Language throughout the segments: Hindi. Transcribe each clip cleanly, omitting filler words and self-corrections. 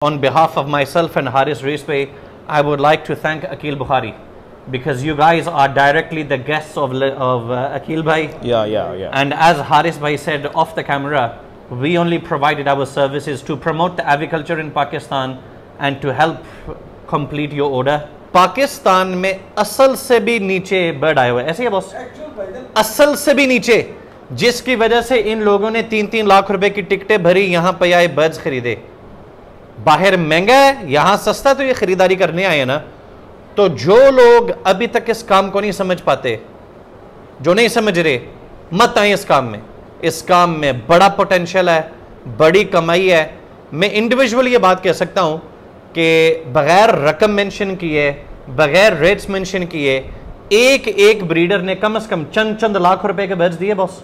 On behalf of myself and Haris Raceway, I would like to thank Akil Bukhari because you guys are directly the guests of Akil Bhai. Yeah. And as Haris Bhai said off the camera, we only provided our services to promote the aviculture in Pakistan and to help complete your order. Pakistan में असल से भी नीचे बर्ड आए हुए ऐसे ही बॉस, असल से भी नीचे, जिसकी वजह से इन लोगों ने 3-3 लाख रुपए की टिकटें भरी, यहाँ पे आए बर्ड्स खरीदे। बाहर महंगा है, यहाँ सस्ता, तो ये खरीदारी करने आए ना। तो जो लोग अभी तक इस काम को नहीं समझ पाते, जो नहीं समझ रहे, मत आए इस काम में। इस काम में बड़ा पोटेंशियल है, बड़ी कमाई है। मैं इंडिविजुअल ये बात कह सकता हूँ कि बगैर रकम मेंशन किए, बगैर रेट्स मेंशन किए, एक ब्रीडर ने कम से कम चंद लाख रुपए के बर्ड्स दिए बॉस।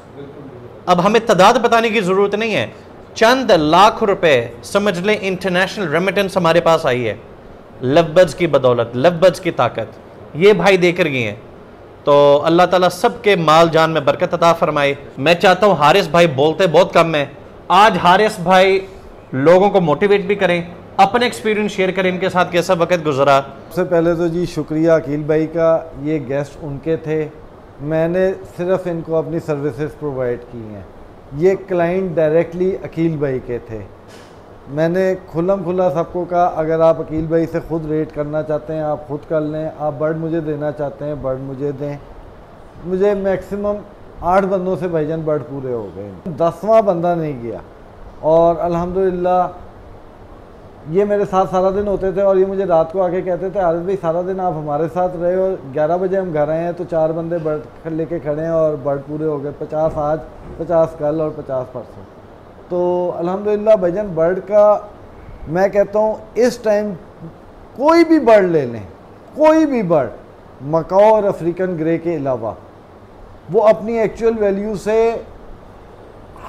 अब हमें तादाद बताने की जरूरत नहीं है, चंद लाख रुपए समझ लें इंटरनेशनल रेमिटेंस हमारे पास आई है लव बर्ड्स की बदौलत, लव बर्ड्स की ताकत ये भाई देकर गए हैं। तो अल्लाह ताला सबके माल जान में बरकत अता फरमाए। मैं चाहता हूँ, हारिस भाई बोलते बहुत कम है, आज हारिस भाई लोगों को मोटिवेट भी करें, अपने एक्सपीरियंस शेयर करें, इनके साथ कैसा वक्त गुजरा। सबसे पहले तो जी शुक्रिया अकील भाई का, ये गेस्ट उनके थे, मैंने सिर्फ इनको अपनी सर्विसेज प्रोवाइड की हैं। ये क्लाइंट डायरेक्टली अकील भाई के थे। मैंने खुला सबको कहा, अगर आप अकील भाई से ख़ुद रेट करना चाहते हैं आप ख़ुद कर लें, आप बर्ड मुझे देना चाहते हैं बर्ड मुझे दें। मुझे मैक्सिमम 8 बंदों से भाईजान बर्ड पूरे हो गए, 10वां बंदा नहीं गया। और अल्हम्दुलिल्लाह ये मेरे साथ सारा दिन होते थे और ये मुझे रात को आके कहते थे, हारिस भाई सारा दिन आप हमारे साथ रहे और 11 बजे हम घर आए हैं तो 4 बंदे बर्ड लेके खड़े हैं और बर्ड पूरे हो गए, 50 आज, 50 कल और 50 परसों। तो अल्हम्दुलिल्लाह भाईजान बर्ड का मैं कहता हूँ इस टाइम कोई भी बर्ड ले लें, कोई भी बर्ड, मकाओ और अफ्रीकन ग्रे के अलावा, वो अपनी एक्चुअल वैल्यू से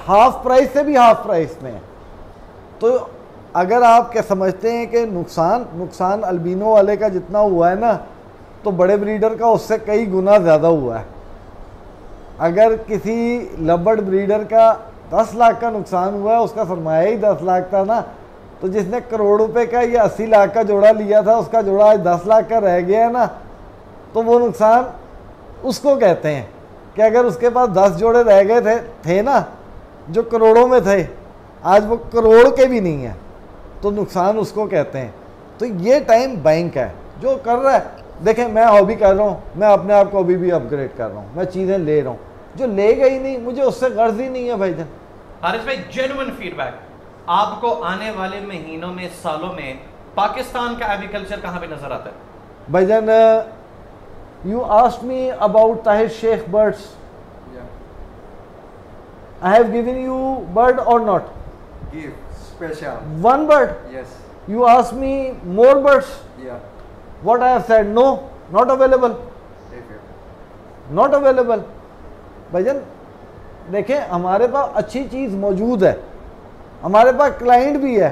हाफ प्राइस से भी हाफ प्राइस में है। तो अगर आप क्या समझते हैं कि नुकसान अल्बिनो वाले का जितना हुआ है ना, तो बड़े ब्रीडर का उससे कई गुना ज़्यादा हुआ है। अगर किसी लबर्ड ब्रीडर का 10 लाख का नुकसान हुआ है, उसका सरमाया ही 10 लाख था ना, तो जिसने करोड़ रुपए का या 80 लाख का जोड़ा लिया था, उसका जोड़ा आज 10 लाख का रह गया है ना, तो वो नुकसान उसको कहते हैं कि अगर उसके पास 10 जोड़े रह गए थे ना जो करोड़ों में थे, आज वो करोड़ के भी नहीं है, तो नुकसान उसको कहते हैं। तो ये टाइम बैंक है जो कर रहा है। देखें, मैं हॉबी कर रहा हूँ, मैं अपने आप को अभी भी अपग्रेड कर रहा हूँ, मैं चीज़ें ले रहा हूँ, जो ले गई नहीं मुझे उससे गर्ज ही नहीं है भाईजान। हारिस भाई, जेन्युइन फीडबैक, आपको आने वाले महीनों में, सालों में पाकिस्तान का एग्रीकल्चर कहाँ पे नजर आता है भाईजान? You asked me about Tahir Sheikh birds, I have given you bird or not? Give special. One bird? Yes. You asked me more birds? Yeah. What I have said? No, not available. Not available. भाईजान देखें, हमारे पास अच्छी चीज़ मौजूद है, हमारे पास क्लाइंट भी है।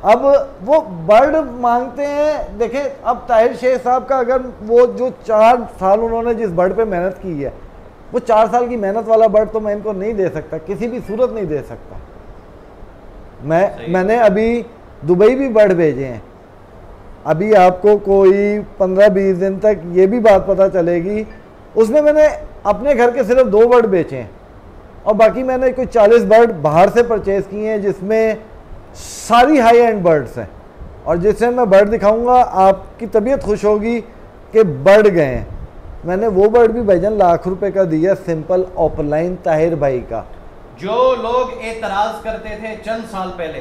अब वो बर्ड मांगते हैं। देखें, अब ताहिर शेख साहब का अगर वो जो 4 साल उन्होंने जिस बर्ड पे मेहनत की है, वो 4 साल की मेहनत वाला बर्ड तो मैं इनको नहीं दे सकता, किसी भी सूरत नहीं दे सकता। मैंने अभी दुबई भी बर्ड भेजे हैं। अभी आपको कोई 15-20 दिन तक ये भी बात पता चलेगी, उसमें मैंने अपने घर के सिर्फ 2 बर्ड बेचे हैं और बाकी मैंने कोई 40 बर्ड बाहर से परचेज़ किए हैं, जिसमें सारी हाई एंड बर्ड्स हैं। और जिससे मैं बर्ड दिखाऊंगा आपकी तबीयत खुश होगी कि बर्ड गए हैं। मैंने वो बर्ड भी भाईजान लाख रुपए का दिया, सिंपल ऑफलाइन ताहिर भाई का। जो लोग एतराज करते थे चंद साल पहले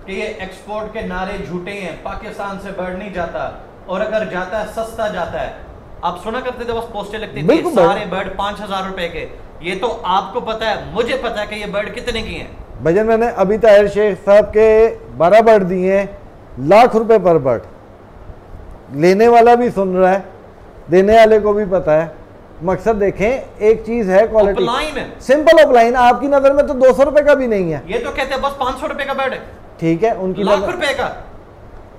कि ये एक्सपोर्ट के नारे झूठे हैं, पाकिस्तान से बर्ड नहीं जाता और अगर जाता है सस्ता जाता है, आप सुना करते थे, बस पोस्टर लगती थी सारे बर्ड 5000 रुपए के। ये तो आपको पता है, मुझे पता है कि ये बर्ड कितने की हैं भाईजान। मैंने अभी ताहिर शेख साहब के 12 बर्ड दिए हैं, लाख रुपए पर बर्ड। लेने वाला भी सुन रहा है, देने वाले को भी पता है। मकसद देखें, एक चीज है क्वालिटी, सिंपल ऑफलाइन। आपकी नजर में तो 200 रुपए का भी नहीं है, ये तो कहते हैं बस 500 रुपए का बर्ड है। ठीक है, उनकी लाख रुपए का।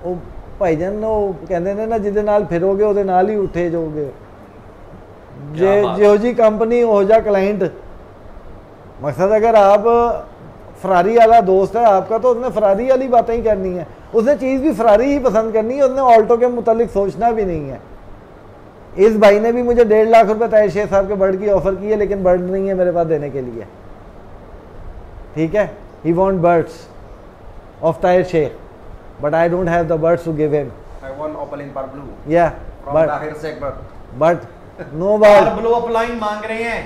ओ भाईजान, वो कहते ने ना, जिदे नाल फिरोगे ओदे नाल ही उठे जाओगे। जो जी कंपनी हो जा क्लाइंट। मकसद अगर आप फरारी वाला दोस्त है आपका, तो उसने फरारी वाली बातें ही करनी है, उसने चीज़ भी फरारी ही पसंद करनी है, उसने ऑल्टो के मुतालिक सोचना भी नहीं है। इस भाई ने भी मुझे 1.5 लाख रुपए ताहिर शेख साहब के बर्ड की ऑफर की है, लेकिन बर्ड नहीं है मेरे पास देने के लिए, ठीक है। He want birds of Tahir Sheikh, but I don't have the birds to give him. I want opaline par blue या from Tahir Sheikh bird. But no bird. Blue opaline मांग रहे हैं,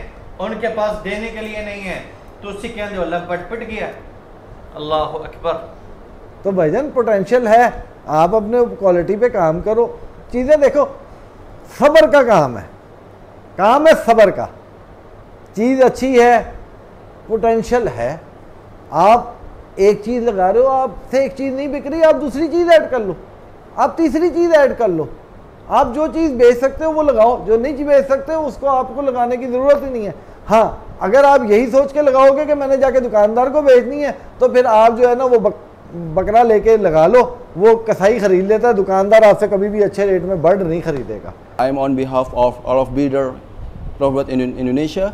उनके पास देने के लिए नहीं है, तो उससे क्या जो अल्लाह बट पिट गया। अल्लाह अकबर। तो भाईजान पोटेंशियल है, आप अपने क्वालिटी पे काम करो, चीज़ें देखो, सब्र का काम है सब्र का। चीज़ अच्छी है, पोटेंशियल है, आप एक चीज़ लगा रहे हो, आपसे एक चीज़ नहीं बिक रही, आप दूसरी चीज़ ऐड कर लो, आप तीसरी चीज़ ऐड कर लो, आप जो चीज़ बेच सकते हो वो लगाओ, जो नहीं बेच सकते हो उसको आपको लगाने की ज़रूरत ही नहीं है। हाँ, अगर आप यही सोच के लगाओगे कि मैंने जाके दुकानदार को बेचनी है, तो फिर आप जो है ना वो बकरा लेके लगा लो, वो कसाई खरीद लेता है, दुकानदार आपसे कभी भी अच्छे रेट में बर्ड नहीं खरीदेगा। I'm on behalf of all of breeder lovebird in Indonesia.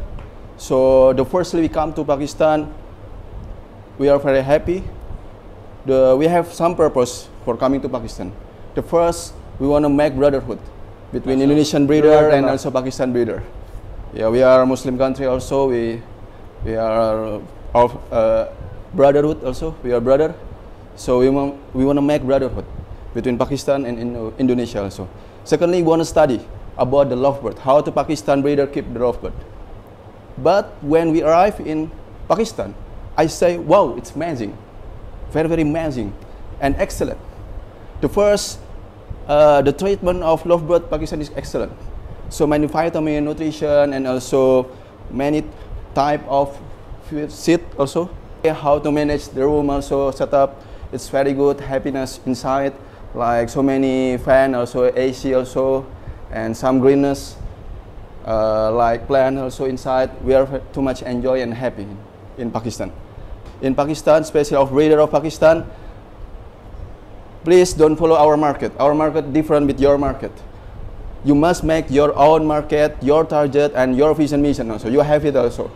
So the firstly we come to Pakistan, we are very happy. We have some purpose for coming to Pakistan. The first, we want to make brotherhood between Indonesian breeder and also Pakistan breeder. Yeah, we are a Muslim country also. We are of brotherhood also. We are brother. So we want to make brotherhood between Pakistan and Indonesia also. Secondly, we want to study about the lovebird, how the Pakistan breeder keep the lovebird. But when we arrive in Pakistan, I say, wow, it's amazing, very, very amazing and excellent. The first, the treatment of lovebird Pakistan is excellent. So many vitamin, nutrition, and also many type of seed also. How to manage the room also set up, it's very good, happiness inside, like so many fan also, AC also, and some greenness, like plant also inside. We are too much enjoy and happy in Pakistan. In Pakistan, especially of breeder of Pakistan, please don't follow our market. Our market different with your market. You must make your own market, your target, and your vision mission also. You have it also.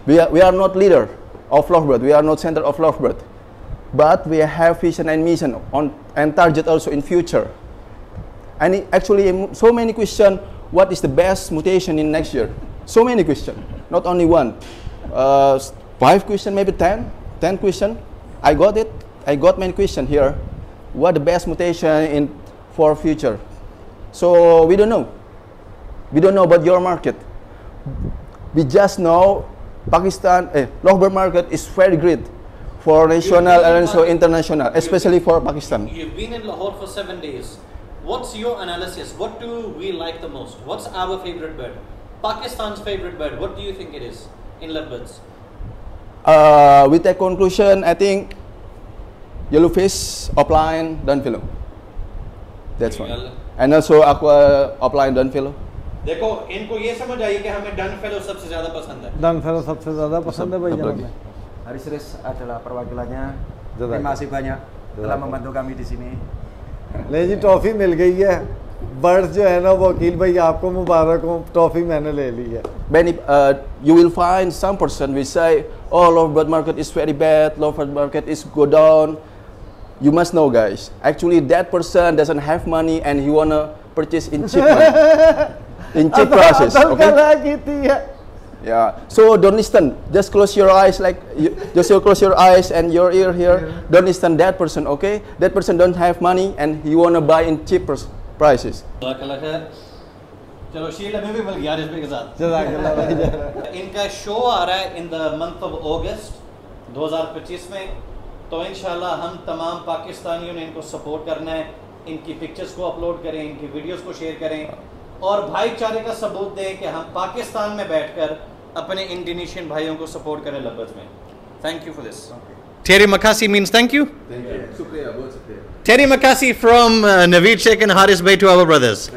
We are not leader of lovebird. We are not center of lovebird. But we have vision and mission and target also in future. And actually, so many questions. What is the best mutation in next year? So many questions. Not only one. 5 questions, maybe 10 questions. I got it. I got many questions here. What the best mutation for future? So we don't know. We don't know about your market. We just know Pakistan lovebird market is very great for national and also international, especially for Pakistan. You've been in Lahore for 7 days. What's your analysis? What do we like the most? What's our favorite bird? Pakistan's favorite bird. What do you think it is in lovebirds? With that conclusion, I think yellowfish, upline, dunfellow. That's one. And also aqua upline, dunfellow. देखो इनको ये समझ आई कि हमें डन फेलो सबसे ज्यादा पसंद है। डन फेलो सबसे ज़्यादा पसंद है भाई जनाब। Haris adalah perwakilannya. Terima kasih banyak telah membantu kami di sini. ले जी टॉफ़ी मिल गई है, बर्ड्स जो है ना वो वकील भाई आपको मुबारक हो, टॉफ़ी मैंने ले ली है। Many, you will find some person will say, oh, lovebird market is very bad, lovebird market is go down. You must know, guys. Actually, that person doesn't have money and he wanna purchase in cheap money, in cheap prices. Okay? Yeah. So don't listen. Just close your eyes, close your eyes and your ear here. Don't listen that person. Okay? That person don't have money and he wanna buy in cheap prices. चलो शील हमें भी मिल गया रिश्ते के साथ। इनका शो आ रहा है इन द मंथ ऑफ अगस्त 2025 में, तो इंशाल्लाह हम तमाम पाकिस्तानियों ने इनको सपोर्ट करना है, इनकी पिक्चर्स को अपलोड करें, इनकी वीडियोस को शेयर करें और भाईचारे का सबूत दें कि हम पाकिस्तान में बैठकर अपने इंडोनेशियन भाइयों को सपोर्ट करें लब्बत में। Thank you for this. Terry Makasi means thank you. Thank you. Shukriya, बहुत शुक्रिया। Terry Makasi from Naveed Sheikh and Haris Bhai to our brothers.